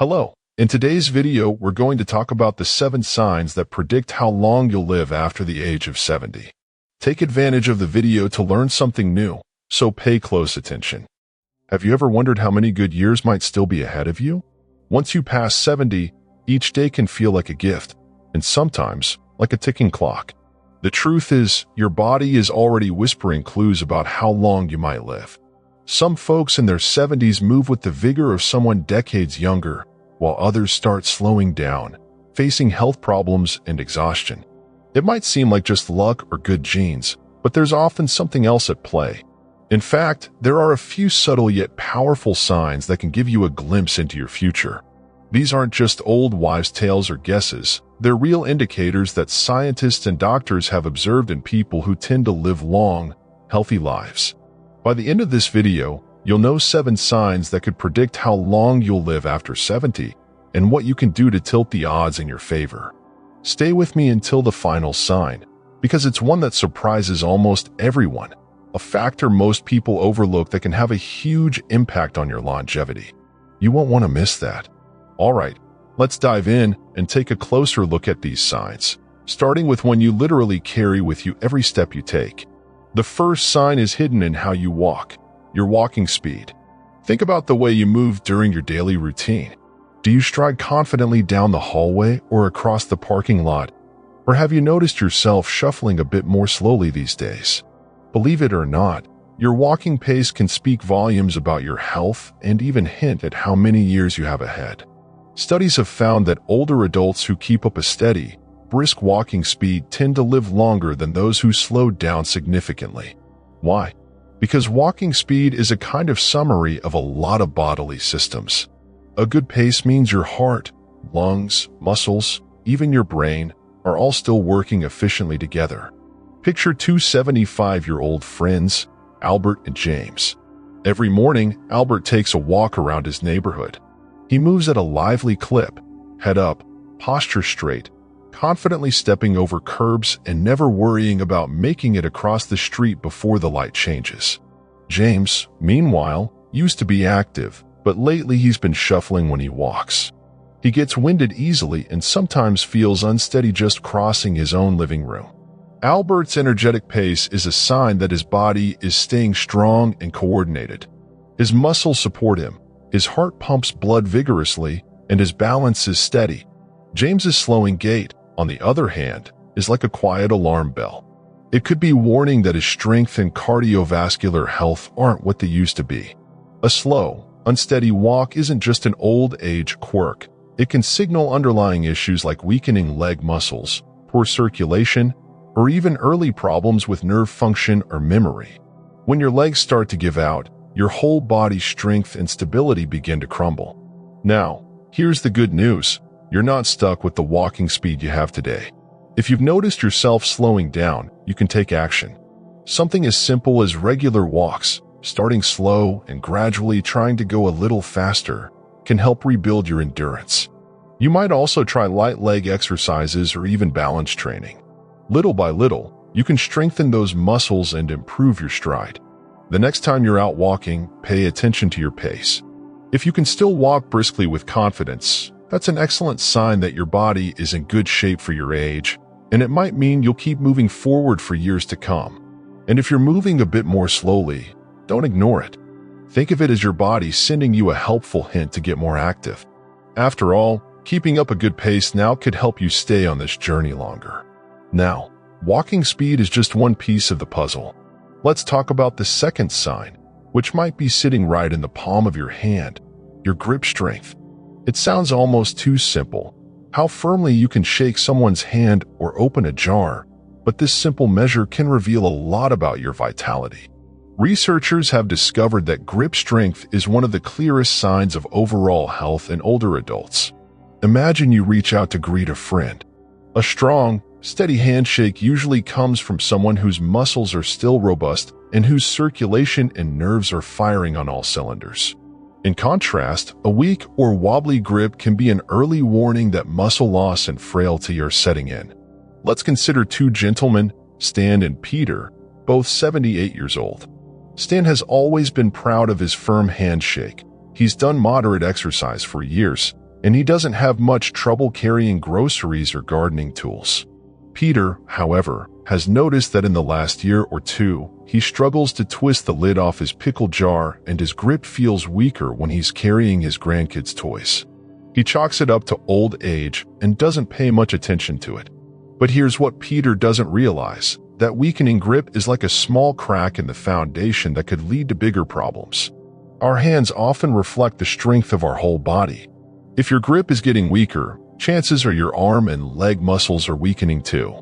Hello. In today's video, we're going to talk about the 7 signs that predict how long you'll live after the age of 70. Take advantage of the video to learn something new, so pay close attention. Have you ever wondered how many good years might still be ahead of you? Once you pass 70, each day can feel like a gift, and sometimes like a ticking clock. The truth is, your body is already whispering clues about how long you might live. Some folks in their 70s move with the vigor of someone decades younger, while others start slowing down, facing health problems and exhaustion. It might seem like just luck or good genes, but there's often something else at play. In fact, there are a few subtle yet powerful signs that can give you a glimpse into your future. These aren't just old wives' tales or guesses. They're real indicators that scientists and doctors have observed in people who tend to live long, healthy lives. By the end of this video, you'll know 7 signs that could predict how long you'll live after 70 and what you can do to tilt the odds in your favor. Stay with me until the final sign, because it's one that surprises almost everyone, a factor most people overlook that can have a huge impact on your longevity. You won't want to miss that. Alright, let's dive in and take a closer look at these signs, starting with one you literally carry with you every step you take. The first sign is hidden in how you walk, your walking speed. Think about the way you move during your daily routine. Do you stride confidently down the hallway or across the parking lot? Or have you noticed yourself shuffling a bit more slowly these days? Believe it or not, your walking pace can speak volumes about your health and even hint at how many years you have ahead. Studies have found that older adults who keep up a steady, brisk walking speed tend to live longer than those who slow down significantly. Why? Because walking speed is a kind of summary of a lot of bodily systems. A good pace means your heart, lungs, muscles, even your brain are all still working efficiently together. Picture 2 75-year-old friends, Albert and James. Every morning, Albert takes a walk around his neighborhood. He moves at a lively clip, head up, posture straight, confidently stepping over curbs and never worrying about making it across the street before the light changes. James, meanwhile, used to be active, but lately he's been shuffling when he walks. He gets winded easily and sometimes feels unsteady just crossing his own living room. Albert's energetic pace is a sign that his body is staying strong and coordinated. His muscles support him, his heart pumps blood vigorously, and his balance is steady. James's slowing gait, on the other hand, is like a quiet alarm bell. It could be warning that his strength and cardiovascular health aren't what they used to be. A slow, unsteady walk isn't just an old age quirk. It can signal underlying issues like weakening leg muscles, poor circulation, or even early problems with nerve function or memory. When your legs start to give out, your whole body's strength and stability begin to crumble. Now, here's the good news. You're not stuck with the walking speed you have today. If you've noticed yourself slowing down, you can take action. Something as simple as regular walks, starting slow and gradually trying to go a little faster, can help rebuild your endurance. You might also try light leg exercises or even balance training. Little by little, you can strengthen those muscles and improve your stride. The next time you're out walking, pay attention to your pace. If you can still walk briskly with confidence, that's an excellent sign that your body is in good shape for your age, and it might mean you'll keep moving forward for years to come. And if you're moving a bit more slowly, don't ignore it. Think of it as your body sending you a helpful hint to get more active. After all, keeping up a good pace now could help you stay on this journey longer. Now, walking speed is just one piece of the puzzle. Let's talk about the second sign, which might be sitting right in the palm of your hand, your grip strength. It sounds almost too simple, how firmly you can shake someone's hand or open a jar, but this simple measure can reveal a lot about your vitality. Researchers have discovered that grip strength is one of the clearest signs of overall health in older adults. Imagine you reach out to greet a friend. A strong, steady handshake usually comes from someone whose muscles are still robust and whose circulation and nerves are firing on all cylinders. In contrast, a weak or wobbly grip can be an early warning that muscle loss and frailty are setting in. Let's consider 2 gentlemen, Stan and Peter, both 78 years old. Stan has always been proud of his firm handshake. He's done moderate exercise for years, and he doesn't have much trouble carrying groceries or gardening tools. Peter, however, has noticed that in the last year or two, he struggles to twist the lid off his pickle jar and his grip feels weaker when he's carrying his grandkids' toys. He chalks it up to old age and doesn't pay much attention to it. But here's what Peter doesn't realize. That weakening grip is like a small crack in the foundation that could lead to bigger problems. Our hands often reflect the strength of our whole body. If your grip is getting weaker, chances are your arm and leg muscles are weakening too.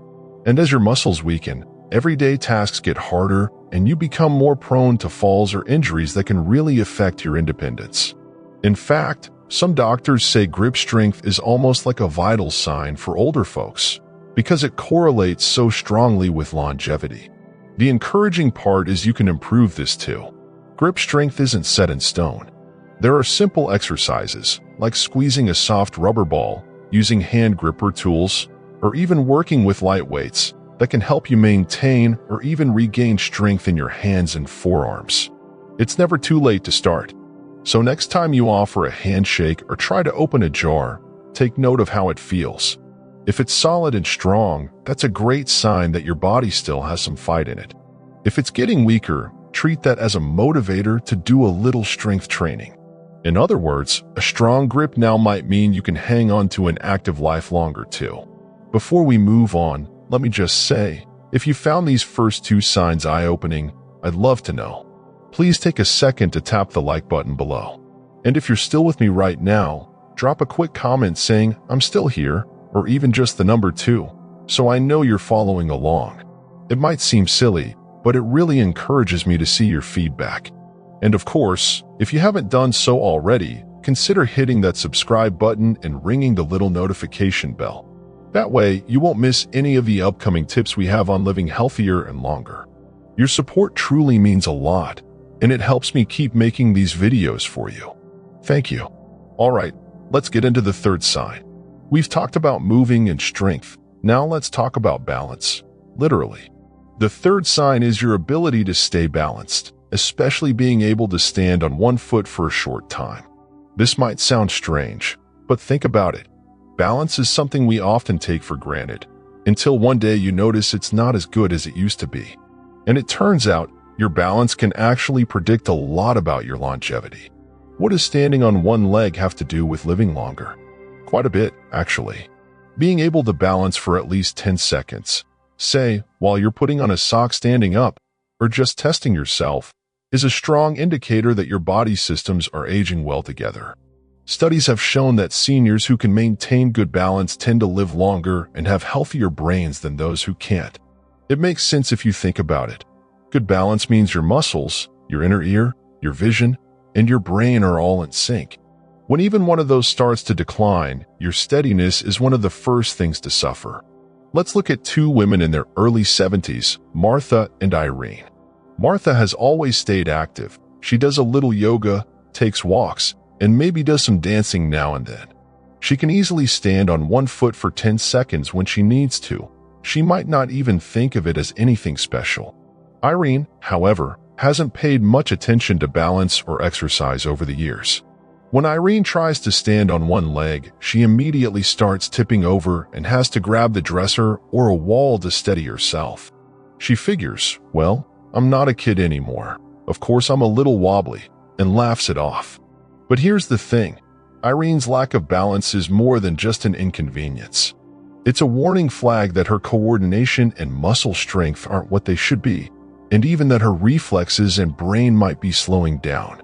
And as your muscles weaken, everyday tasks get harder and you become more prone to falls or injuries that can really affect your independence. In fact, some doctors say grip strength is almost like a vital sign for older folks because it correlates so strongly with longevity. The encouraging part is you can improve this too. Grip strength isn't set in stone. There are simple exercises, like squeezing a soft rubber ball, using hand gripper tools, or even working with light weights that can help you maintain or even regain strength in your hands and forearms. It's never too late to start. So next time you offer a handshake or try to open a jar, take note of how it feels. If it's solid and strong, that's a great sign that your body still has some fight in it. If it's getting weaker, treat that as a motivator to do a little strength training. In other words, a strong grip now might mean you can hang on to an active life longer too. Before we move on, let me just say, if you found these first two signs eye-opening, I'd love to know. Please take a second to tap the like button below. And if you're still with me right now, drop a quick comment saying, "I'm still here," or even just the number 2, so I know you're following along. It might seem silly, but it really encourages me to see your feedback. And of course, if you haven't done so already, consider hitting that subscribe button and ringing the little notification bell. That way, you won't miss any of the upcoming tips we have on living healthier and longer. Your support truly means a lot, and it helps me keep making these videos for you. Thank you. All right, let's get into the third sign. We've talked about moving and strength. Now let's talk about balance, literally. The third sign is your ability to stay balanced, especially being able to stand on one foot for a short time. This might sound strange, but think about it. Balance is something we often take for granted, until one day you notice it's not as good as it used to be. And it turns out, your balance can actually predict a lot about your longevity. What does standing on one leg have to do with living longer? Quite a bit, actually. Being able to balance for at least 10 seconds, say, while you're putting on a sock standing up, or just testing yourself, is a strong indicator that your body systems are aging well together. Studies have shown that seniors who can maintain good balance tend to live longer and have healthier brains than those who can't. It makes sense if you think about it. Good balance means your muscles, your inner ear, your vision, and your brain are all in sync. When even one of those starts to decline, your steadiness is one of the first things to suffer. Let's look at two women in their early 70s, Martha and Irene. Martha has always stayed active. She does a little yoga, takes walks, and maybe does some dancing now and then. She can easily stand on one foot for 10 seconds when she needs to. She might not even think of it as anything special. Irene, however, hasn't paid much attention to balance or exercise over the years. When Irene tries to stand on one leg, she immediately starts tipping over and has to grab the dresser or a wall to steady herself. She figures, well, I'm not a kid anymore. Of course I'm a little wobbly, and laughs it off. But here's the thing. Irene's lack of balance is more than just an inconvenience. It's a warning flag that her coordination and muscle strength aren't what they should be, and even that her reflexes and brain might be slowing down.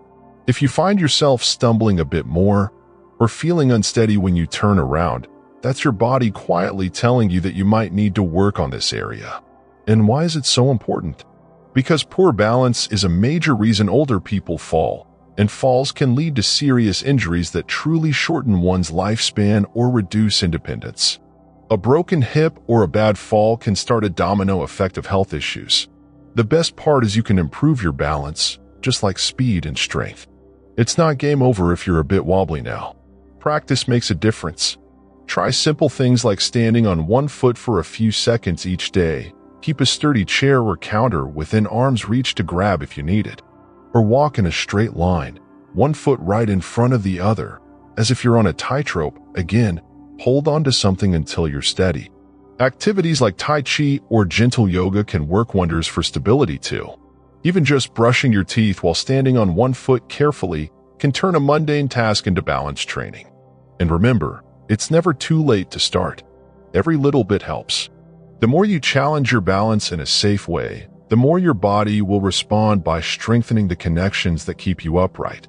If you find yourself stumbling a bit more, or feeling unsteady when you turn around, that's your body quietly telling you that you might need to work on this area. And why is it so important? Because poor balance is a major reason older people fall, and falls can lead to serious injuries that truly shorten one's lifespan or reduce independence. A broken hip or a bad fall can start a domino effect of health issues. The best part is you can improve your balance, just like speed and strength. It's not game over if you're a bit wobbly now. Practice makes a difference. Try simple things like standing on one foot for a few seconds each day. Keep a sturdy chair or counter within arm's reach to grab if you need it. Or walk in a straight line, one foot right in front of the other, as if you're on a tightrope. Again, hold on to something until you're steady. Activities like Tai Chi or gentle yoga can work wonders for stability too. Even just brushing your teeth while standing on one foot carefully can turn a mundane task into balance training. And remember, it's never too late to start. Every little bit helps. The more you challenge your balance in a safe way, the more your body will respond by strengthening the connections that keep you upright.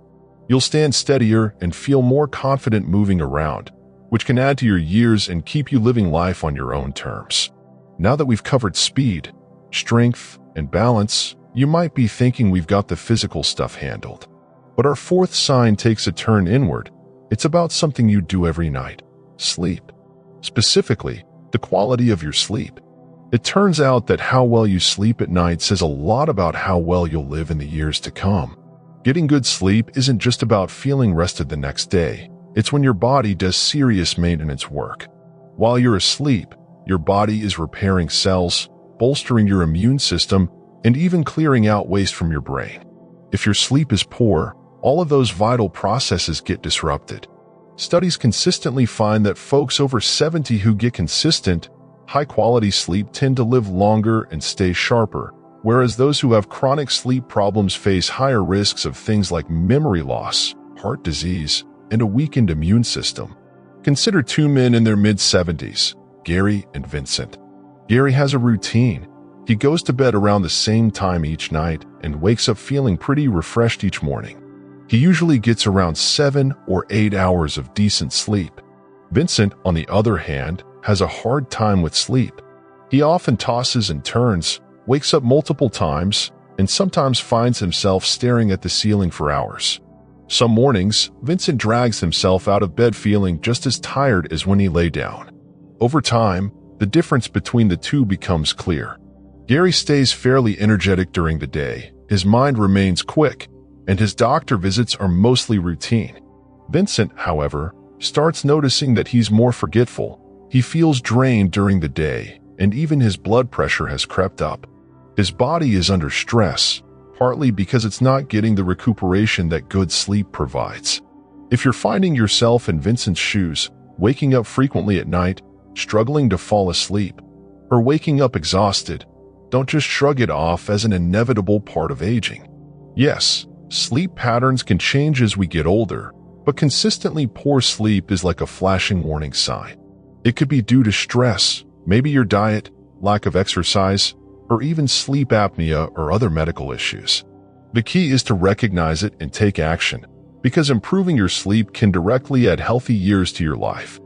You'll stand steadier and feel more confident moving around, which can add to your years and keep you living life on your own terms. Now that we've covered speed, strength, and balance, you might be thinking we've got the physical stuff handled. But our fourth sign takes a turn inward. It's about something you do every night: sleep. Specifically, the quality of your sleep. It turns out that how well you sleep at night says a lot about how well you'll live in the years to come. Getting good sleep isn't just about feeling rested the next day. It's when your body does serious maintenance work. While you're asleep, your body is repairing cells, bolstering your immune system, and even clearing out waste from your brain. If your sleep is poor, all of those vital processes get disrupted. Studies consistently find that folks over 70 who get consistent, high-quality sleep tend to live longer and stay sharper, whereas those who have chronic sleep problems face higher risks of things like memory loss, heart disease, and a weakened immune system. Consider two men in their mid-70s, Gary and Vincent. Gary has a routine. He goes to bed around the same time each night and wakes up feeling pretty refreshed each morning. He usually gets around 7 or 8 hours of decent sleep. Vincent, on the other hand, has a hard time with sleep. He often tosses and turns, wakes up multiple times, and sometimes finds himself staring at the ceiling for hours. Some mornings, Vincent drags himself out of bed feeling just as tired as when he lay down. Over time, the difference between the two becomes clear. Gary stays fairly energetic during the day, his mind remains quick, and his doctor visits are mostly routine. Vincent, however, starts noticing that he's more forgetful. He feels drained during the day, and even his blood pressure has crept up. His body is under stress, partly because it's not getting the recuperation that good sleep provides. If you're finding yourself in Vincent's shoes, waking up frequently at night, struggling to fall asleep, or waking up exhausted, don't just shrug it off as an inevitable part of aging. Yes, sleep patterns can change as we get older, but consistently poor sleep is like a flashing warning sign. It could be due to stress, maybe your diet, lack of exercise, or even sleep apnea or other medical issues. The key is to recognize it and take action, because improving your sleep can directly add healthy years to your life.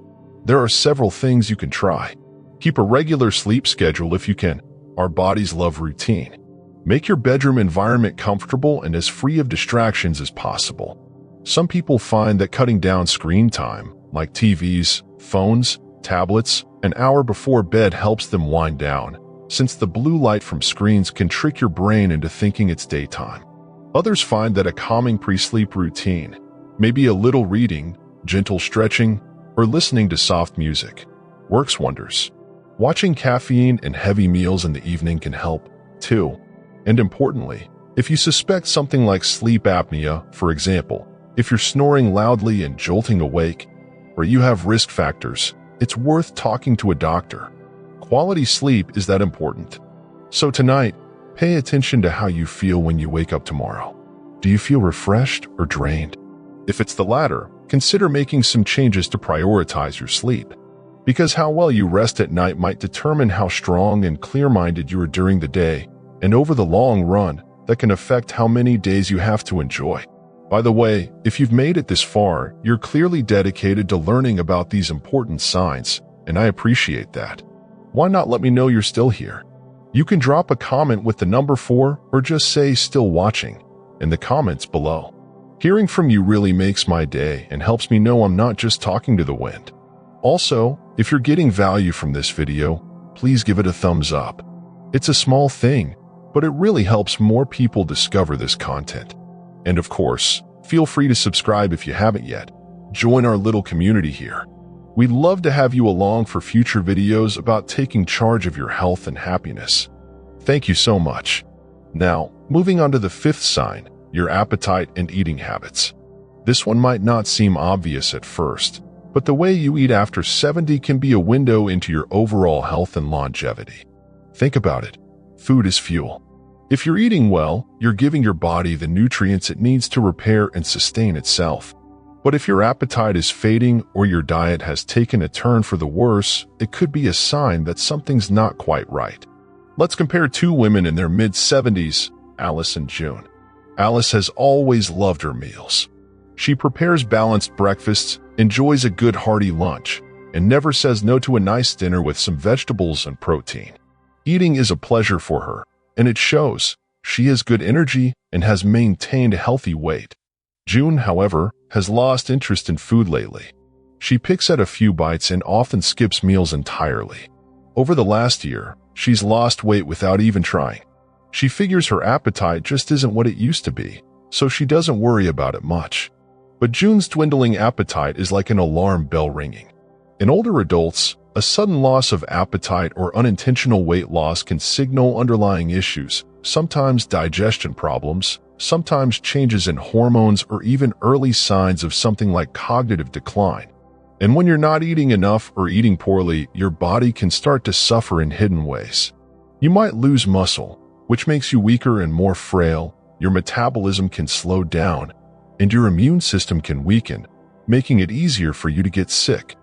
There are several things you can try. Keep a regular sleep schedule if you can. Our bodies love routine. Make your bedroom environment comfortable and as free of distractions as possible. Some people find that cutting down screen time, like TVs, phones, tablets, an hour before bed helps them wind down, since the blue light from screens can trick your brain into thinking it's daytime. Others find that a calming pre-sleep routine, maybe a little reading, gentle stretching, or listening to soft music, works wonders. Watching caffeine and heavy meals in the evening can help, too. And importantly, if you suspect something like sleep apnea, for example, if you're snoring loudly and jolting awake, or you have risk factors, it's worth talking to a doctor. Quality sleep is that important. So tonight, pay attention to how you feel when you wake up tomorrow. Do you feel refreshed or drained? If it's the latter, consider making some changes to prioritize your sleep. Because how well you rest at night might determine how strong and clear-minded you are during the day, and over the long run, that can affect how many days you have to enjoy. By the way, if you've made it this far, you're clearly dedicated to learning about these important signs, and I appreciate that. Why not let me know you're still here? You can drop a comment with the number 4 or just say "still watching" in the comments below. Hearing from you really makes my day and helps me know I'm not just talking to the wind. Also, if you're getting value from this video, please give it a thumbs up. It's a small thing, but it really helps more people discover this content. And of course, feel free to subscribe if you haven't yet. Join our little community here. We'd love to have you along for future videos about taking charge of your health and happiness. Thank you so much. Now, moving on to the 5th sign, your appetite and eating habits. This one might not seem obvious at first, but the way you eat after 70 can be a window into your overall health and longevity. Think about it. Food is fuel. If you're eating well, you're giving your body the nutrients it needs to repair and sustain itself. But if your appetite is fading or your diet has taken a turn for the worse, it could be a sign that something's not quite right. Let's compare two women in their mid-70s, Alice and June. Alice has always loved her meals. She prepares balanced breakfasts, enjoys a good hearty lunch, and never says no to a nice dinner with some vegetables and protein. Eating is a pleasure for her, and it shows. She has good energy and has maintained a healthy weight. June, however, has lost interest in food lately. She picks at a few bites and often skips meals entirely. Over the last year, she's lost weight without even trying. She figures her appetite just isn't what it used to be, so she doesn't worry about it much. But June's dwindling appetite is like an alarm bell ringing. In older adults, a sudden loss of appetite or unintentional weight loss can signal underlying issues, sometimes digestion problems, sometimes changes in hormones, or even early signs of something like cognitive decline. And when you're not eating enough or eating poorly, your body can start to suffer in hidden ways. You might lose muscle, which makes you weaker and more frail. Your metabolism can slow down, and your immune system can weaken, making it easier for you to get sick.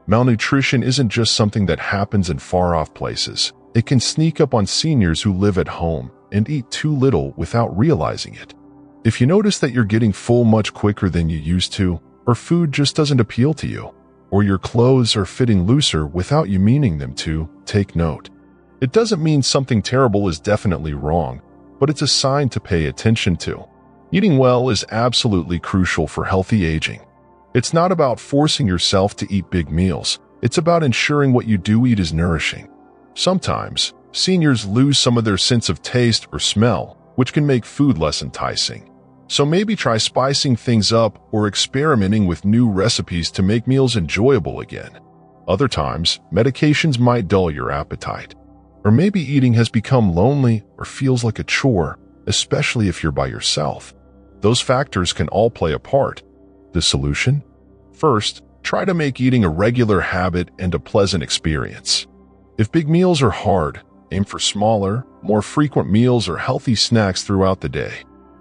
Malnutrition isn't just something that happens in far-off places. It can sneak up on seniors who live at home and eat too little without realizing it. If you notice that you're getting full much quicker than you used to, or food just doesn't appeal to you, or your clothes are fitting looser without you meaning them to, take note. It doesn't mean something terrible is definitely wrong, but it's a sign to pay attention to. Eating well is absolutely crucial for healthy aging. It's not about forcing yourself to eat big meals. It's about ensuring what you do eat is nourishing. Sometimes, seniors lose some of their sense of taste or smell, which can make food less enticing. So maybe try spicing things up or experimenting with new recipes to make meals enjoyable again. Other times, medications might dull your appetite. Or maybe eating has become lonely or feels like a chore, especially if you're by yourself. Those factors can all play a part. The solution? First, try to make eating a regular habit and a pleasant experience. If big meals are hard, aim for smaller, more frequent meals or healthy snacks throughout the day.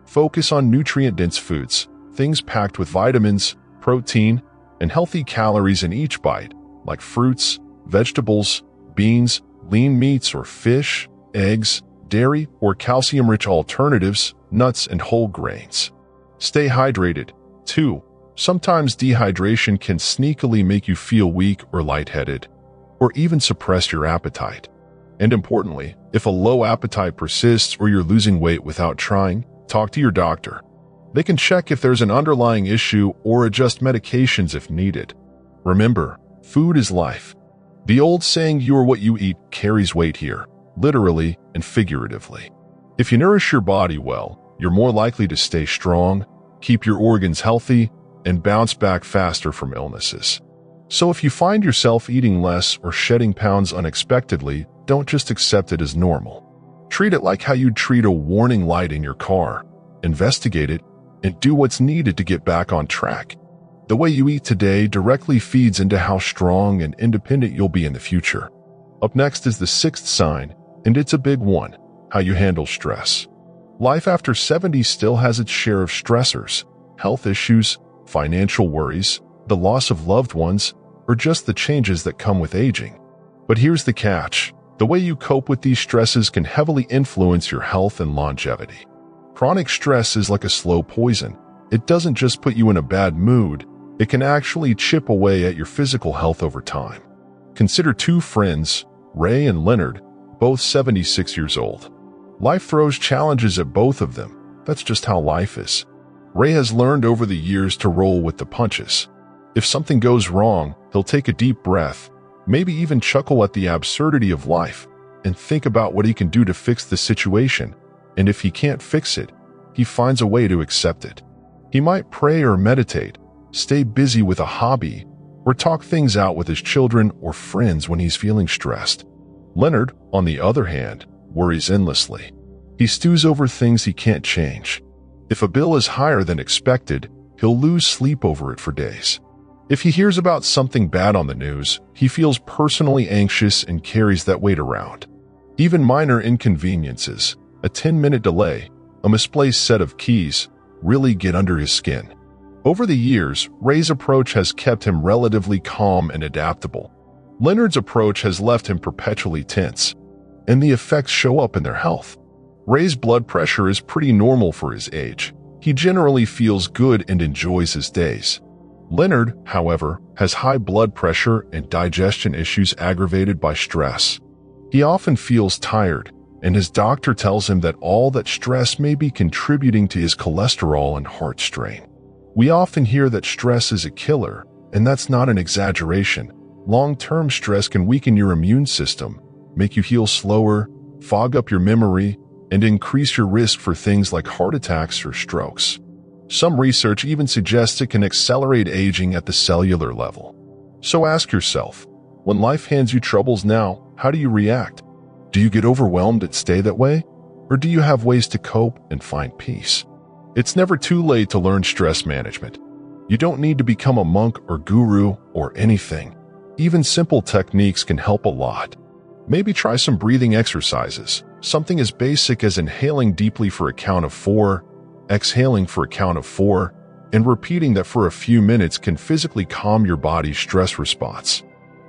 Focus on nutrient-dense foods, things packed with vitamins, protein, and healthy calories in each bite, like fruits, vegetables, beans, lean meats or fish, eggs, dairy, or calcium-rich alternatives, nuts and whole grains. Stay hydrated, too. Sometimes dehydration can sneakily make you feel weak or lightheaded, or even suppress your appetite. And importantly, if a low appetite persists or you're losing weight without trying, talk to your doctor. They can check if there's an underlying issue or adjust medications if needed. Remember, food is life. The old saying, "You're what you eat," carries weight here, literally and figuratively. If you nourish your body well, you're more likely to stay strong, keep your organs healthy, and bounce back faster from illnesses. So if you find yourself eating less or shedding pounds unexpectedly, don't just accept it as normal. Treat it like how you'd treat a warning light in your car. Investigate it and do what's needed to get back on track. The way you eat today directly feeds into how strong and independent you'll be in the future. Up next is the sixth sign, and it's a big one: how you handle stress. Life after 70 still has its share of stressors, health issues, financial worries, the loss of loved ones, or just the changes that come with aging. But here's the catch: the way you cope with these stresses can heavily influence your health and longevity. Chronic stress is like a slow poison. It doesn't just put you in a bad mood, it can actually chip away at your physical health over time. Consider two friends, Ray and Leonard, both 76 years old. Life throws challenges at both of them. That's just how life is. Ray has learned over the years to roll with the punches. If something goes wrong, he'll take a deep breath, maybe even chuckle at the absurdity of life, and think about what he can do to fix the situation. And if he can't fix it, he finds a way to accept it. He might pray or meditate, stay busy with a hobby, or talk things out with his children or friends when he's feeling stressed. Leonard, on the other hand, worries endlessly. He stews over things he can't change. If a bill is higher than expected, he'll lose sleep over it for days. If he hears about something bad on the news, he feels personally anxious and carries that weight around. Even minor inconveniences, a 10-minute delay, a misplaced set of keys, really get under his skin. Over the years, Ray's approach has kept him relatively calm and adaptable. Leonard's approach has left him perpetually tense, and the effects show up in their health. Ray's blood pressure is pretty normal for his age. He generally feels good and enjoys his days. Leonard, however, has high blood pressure and digestion issues aggravated by stress. He often feels tired, and his doctor tells him that all that stress may be contributing to his cholesterol and heart strain. We often hear that stress is a killer, and that's not an exaggeration. Long-term stress can weaken your immune system, make you heal slower, fog up your memory, and increase your risk for things like heart attacks or strokes. Some research even suggests it can accelerate aging at the cellular level. So ask yourself, when life hands you troubles now, how do you react? Do you get overwhelmed and stay that way? Or do you have ways to cope and find peace? It's never too late to learn stress management. You don't need to become a monk or guru or anything. Even simple techniques can help a lot. Maybe try some breathing exercises, something as basic as inhaling deeply for a count of 4, exhaling for a count of 4, and repeating that for a few minutes can physically calm your body's stress response.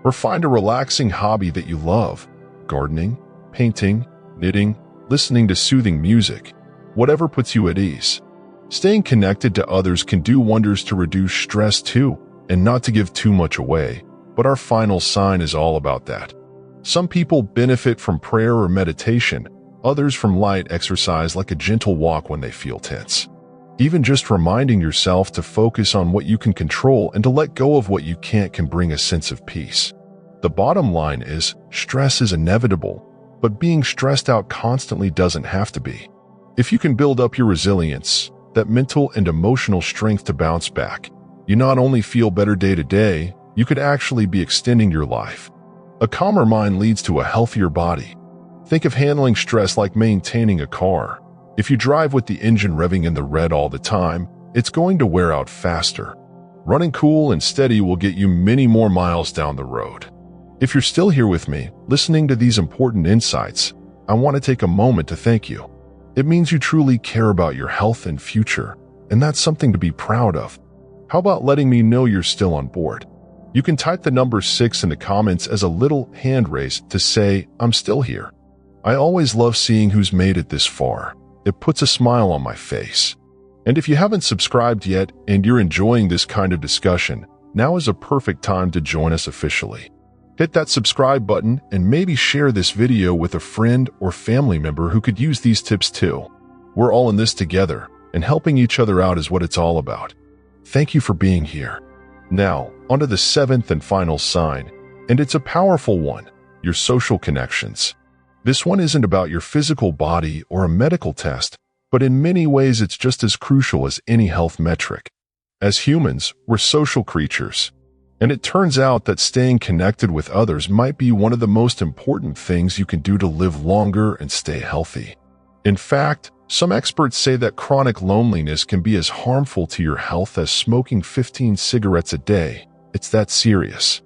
Or find a relaxing hobby that you love: gardening, painting, knitting, listening to soothing music, whatever puts you at ease. Staying connected to others can do wonders to reduce stress too, and not to give too much away, but our final sign is all about that. Some people benefit from prayer or meditation, others from light exercise like a gentle walk when they feel tense. Even just reminding yourself to focus on what you can control and to let go of what you can't can bring a sense of peace. The bottom line is, stress is inevitable, but being stressed out constantly doesn't have to be. If you can build up your resilience, that mental and emotional strength to bounce back, you not only feel better day to day, you could actually be extending your life. A calmer mind leads to a healthier body. Think of handling stress like maintaining a car. If you drive with the engine revving in the red all the time, it's going to wear out faster. Running cool and steady will get you many more miles down the road. If you're still here with me, listening to these important insights, I want to take a moment to thank you. It means you truly care about your health and future, and that's something to be proud of. How about letting me know you're still on board? You can type the number 6 in the comments as a little hand raise to say, "I'm still here." I always love seeing who's made it this far. It puts a smile on my face. And if you haven't subscribed yet and you're enjoying this kind of discussion, now is a perfect time to join us officially. Hit that subscribe button and maybe share this video with a friend or family member who could use these tips too. We're all in this together, and helping each other out is what it's all about. Thank you for being here. Now, onto the 7th and final sign, and it's a powerful one: your social connections. This one isn't about your physical body or a medical test, but in many ways it's just as crucial as any health metric. As humans, we're social creatures. And it turns out that staying connected with others might be one of the most important things you can do to live longer and stay healthy. In fact, some experts say that chronic loneliness can be as harmful to your health as smoking 15 cigarettes a day. It's that serious.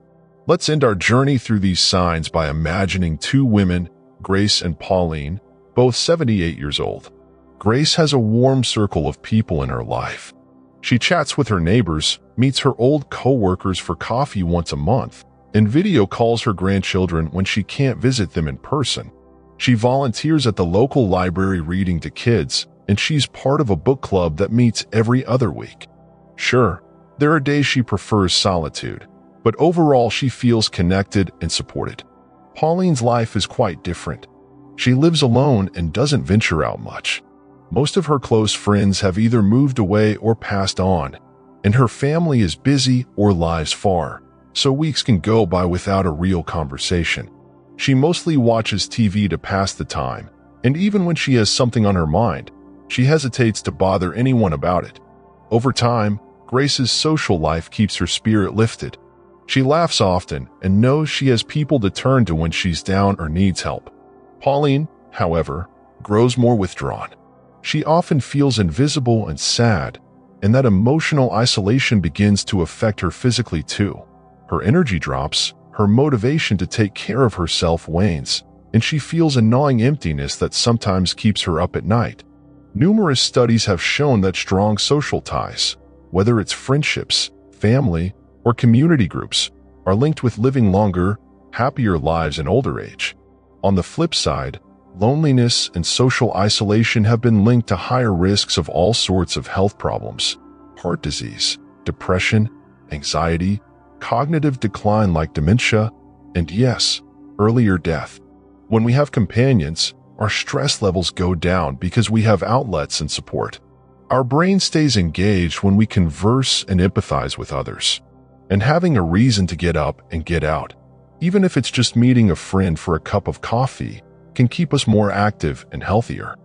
Let's end our journey through these signs by imagining two women, Grace and Pauline, both 78 years old. Grace has a warm circle of people in her life. She chats with her neighbors, meets her old co-workers for coffee once a month, and video calls her grandchildren when she can't visit them in person. She volunteers at the local library reading to kids, and she's part of a book club that meets every other week. Sure, there are days she prefers solitude, but overall she feels connected and supported. Pauline's life is quite different. She lives alone and doesn't venture out much. Most of her close friends have either moved away or passed on, and her family is busy or lives far, so weeks can go by without a real conversation. She mostly watches TV to pass the time, and even when she has something on her mind, she hesitates to bother anyone about it. Over time, Grace's social life keeps her spirit lifted. She laughs often and knows she has people to turn to when she's down or needs help. Pauline, however, grows more withdrawn. She often feels invisible and sad, and that emotional isolation begins to affect her physically too. Her energy drops, her motivation to take care of herself wanes, and she feels a gnawing emptiness that sometimes keeps her up at night. Numerous studies have shown that strong social ties, whether it's friendships, family, or community groups, are linked with living longer, happier lives in older age. On the flip side, loneliness and social isolation have been linked to higher risks of all sorts of health problems: heart disease, depression, anxiety, cognitive decline like dementia, and yes, earlier death. When we have companions, our stress levels go down because we have outlets and support. Our brain stays engaged when we converse and empathize with others. And having a reason to get up and get out, even if it's just meeting a friend for a cup of coffee, can keep us more active and healthier.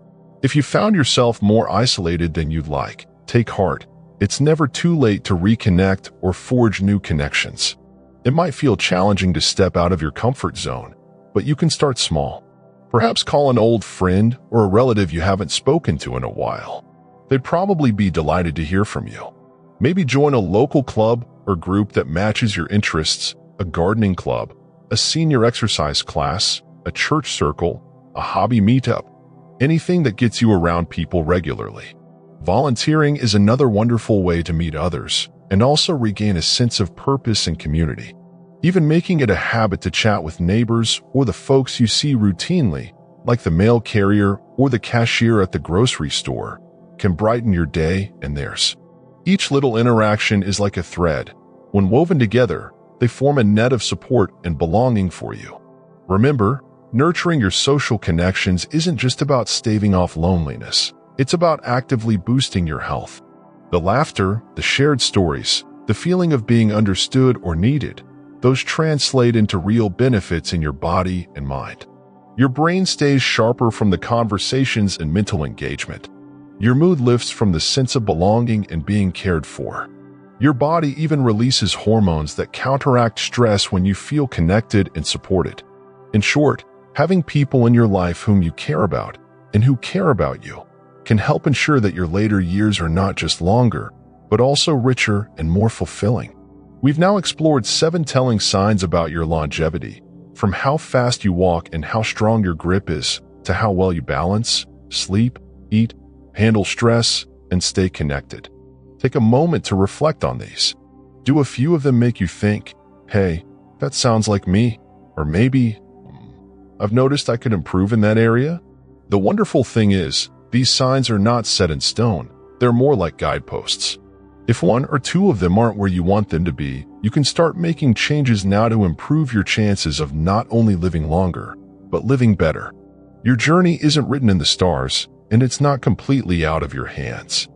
If you found yourself more isolated than you'd like, take heart. It's never too late to reconnect or forge new connections. It might feel challenging to step out of your comfort zone, but you can start small. Perhaps call an old friend or a relative you haven't spoken to in a while. They'd probably be delighted to hear from you. Maybe join a local club or group that matches your interests, a gardening club, a senior exercise class, a church circle, a hobby meetup, anything that gets you around people regularly. Volunteering is another wonderful way to meet others and also regain a sense of purpose and community. Even making it a habit to chat with neighbors or the folks you see routinely, like the mail carrier or the cashier at the grocery store, can brighten your day and theirs. Each little interaction is like a thread. When woven together, they form a net of support and belonging for you. Remember, nurturing your social connections isn't just about staving off loneliness. It's about actively boosting your health. The laughter, the shared stories, the feeling of being understood or needed, those translate into real benefits in your body and mind. Your brain stays sharper from the conversations and mental engagement. Your mood lifts from the sense of belonging and being cared for. Your body even releases hormones that counteract stress when you feel connected and supported. In short, having people in your life whom you care about and who care about you can help ensure that your later years are not just longer, but also richer and more fulfilling. We've now explored 7 telling signs about your longevity, from how fast you walk and how strong your grip is, to how well you balance, sleep, eat, handle stress, and stay connected. Take a moment to reflect on these. Do a few of them make you think, hey, that sounds like me? Or maybe, I've noticed I could improve in that area? The wonderful thing is, these signs are not set in stone. They're more like guideposts. If 1 or 2 of them aren't where you want them to be, you can start making changes now to improve your chances of not only living longer, but living better. Your journey isn't written in the stars, and it's not completely out of your hands.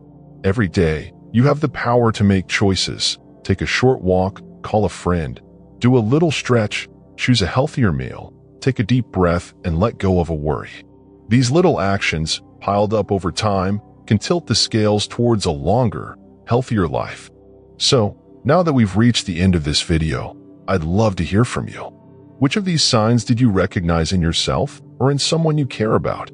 Every day, you have the power to make choices. Take a short walk, call a friend, do a little stretch, choose a healthier meal, take a deep breath, and let go of a worry. These little actions, piled up over time, can tilt the scales towards a longer, healthier life. So, now that we've reached the end of this video, I'd love to hear from you. Which of these signs did you recognize in yourself or in someone you care about?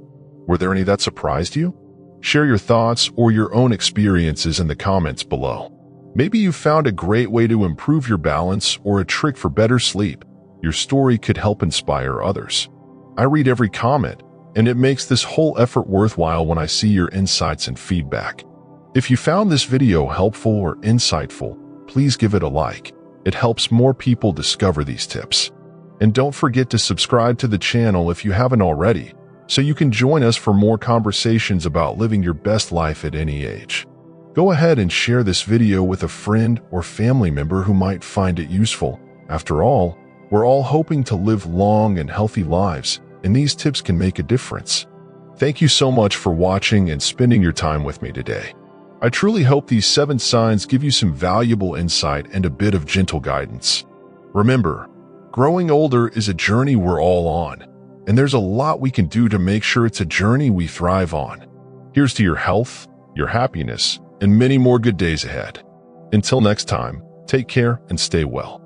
Were there any that surprised you? Share your thoughts or your own experiences in the comments below. Maybe you found a great way to improve your balance or a trick for better sleep. Your story could help inspire others. I read every comment, and it makes this whole effort worthwhile when I see your insights and feedback. If you found this video helpful or insightful, please give it a like. It helps more people discover these tips. And don't forget to subscribe to the channel if you haven't already, so you can join us for more conversations about living your best life at any age. Go ahead and share this video with a friend or family member who might find it useful. After all, we're all hoping to live long and healthy lives, and these tips can make a difference. Thank you so much for watching and spending your time with me today. I truly hope these 7 signs give you some valuable insight and a bit of gentle guidance. Remember, growing older is a journey we're all on, and there's a lot we can do to make sure it's a journey we thrive on. Here's to your health, your happiness, and many more good days ahead. Until next time, take care and stay well.